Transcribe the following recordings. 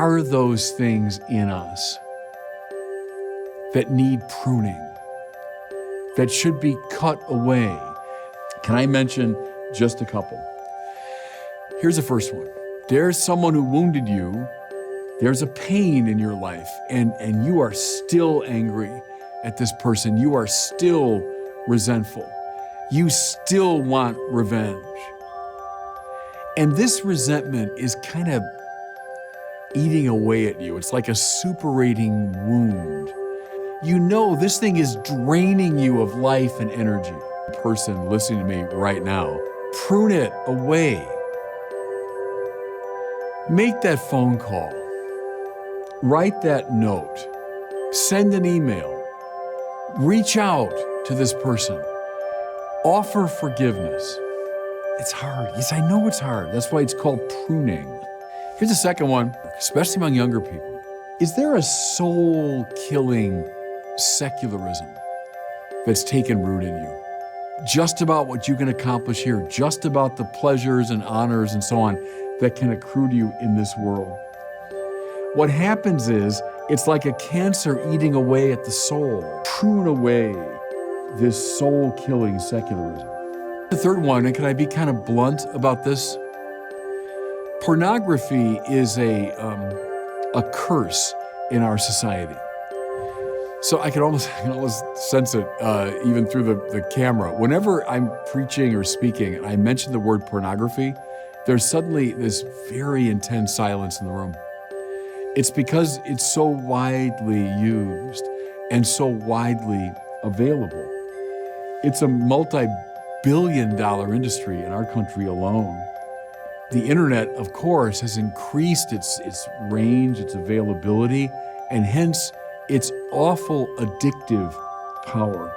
are those things in us that need pruning, that should be cut away? Can I mention just a couple? Here's the first one. There's someone who wounded you. There's a pain in your life, and you are still angry at this person. You are still resentful. You still want revenge. And this resentment is kind of eating away at you. It's like a suppurating wound. You know this thing is draining you of life and energy. The person listening to me right now, prune it away. Make that phone call. Write that note. Send an email. Reach out to this person. Offer forgiveness. It's hard. Yes, I know it's hard. That's why it's called pruning. Here's the second one, especially among younger people. Is there a soul-killing secularism that's taken root in you? Just about what you can accomplish here, just about the pleasures and honors and so on that can accrue to you in this world. What happens is, it's like a cancer eating away at the soul. Prune away this soul-killing secularism. The third one, and can I be kind of blunt about this? Pornography is a curse in our society. So I can almost sense it even through the camera. Whenever I'm preaching or speaking and I mention the word pornography, there's suddenly this very intense silence in the room. It's because it's so widely used and so widely available. It's a multi-billion-dollar industry in our country alone. The internet, of course, has increased its range, its availability, and hence its awful addictive power.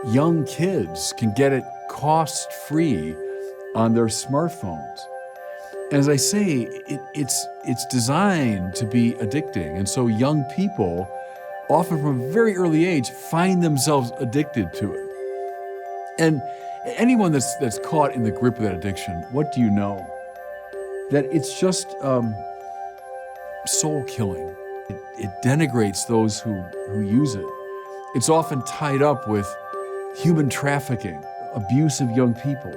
Young kids can get it cost-free on their smartphones. And as I say, it's designed to be addicting. And so young people, often from a very early age, find themselves addicted to it. And anyone that's caught in the grip of that addiction, what do you know? That it's just soul-killing. It denigrates those who use it. It's often tied up with human trafficking, abuse of young people.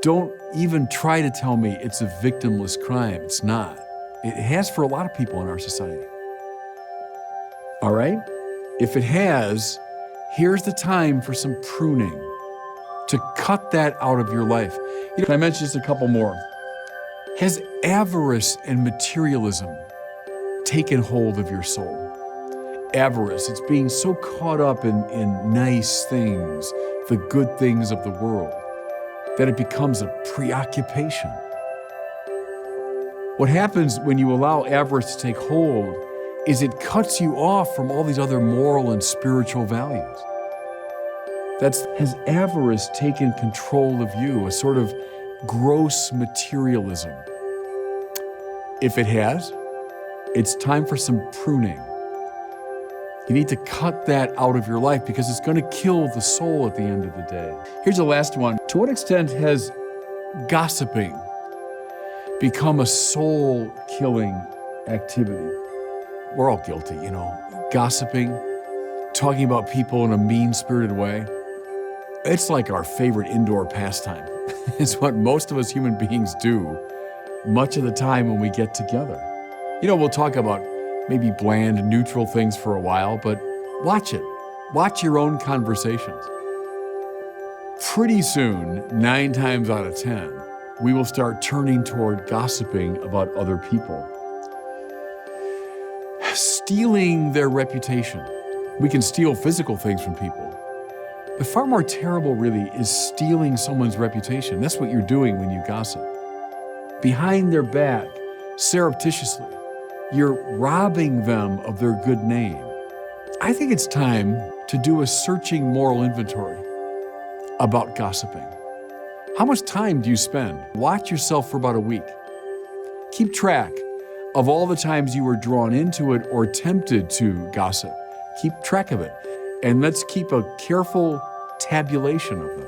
Don't even try to tell me it's a victimless crime. It's not. It has for a lot of people in our society. All right? If it has, here's the time for some pruning to cut that out of your life. Can I mention just a couple more? Has avarice and materialism taken hold of your soul? Avarice, it's being so caught up in nice things, the good things of the world, that it becomes a preoccupation. What happens when you allow avarice to take hold is it cuts you off from all these other moral and spiritual values. Has avarice taken control of you, a sort of gross materialism? If it has, it's time for some pruning. You need to cut that out of your life because it's going to kill the soul at the end of the day. Here's the last one. To what extent has gossiping become a soul-killing activity? We're all guilty, Gossiping, talking about people in a mean-spirited way. It's like our favorite indoor pastime. It's what most of us human beings do much of the time when we get together. We'll talk about maybe bland, neutral things for a while, but watch it. Watch your own conversations. Pretty soon, 9 times out of 10, we will start turning toward gossiping about other people. Stealing their reputation. We can steal physical things from people. But far more terrible, really, is stealing someone's reputation. That's what you're doing when you gossip. Behind their back, surreptitiously, you're robbing them of their good name. I think it's time to do a searching moral inventory about gossiping. How much time do you spend? Watch yourself for about a week. Keep track of all the times you were drawn into it or tempted to gossip. Keep track of it. And let's keep a careful tabulation of them.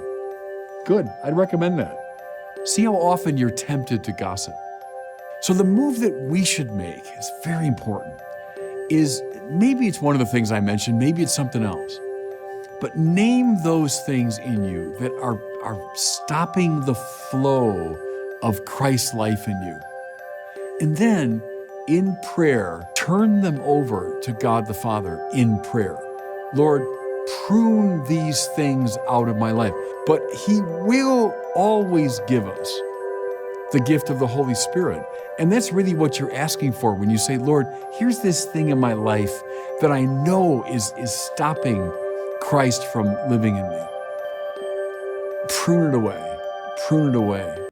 Good, I'd recommend that. See how often you're tempted to gossip. So the move that we should make is very important. Is maybe it's one of the things I mentioned, maybe it's something else. But name those things in you that are stopping the flow of Christ's life in you. And then in prayer, turn them over to God the Father in prayer. Lord, prune these things out of my life. But He will always give us the gift of the Holy Spirit. And that's really what you're asking for when you say, Lord, here's this thing in my life that I know is stopping Christ from living in me. Prune it away. Prune it away.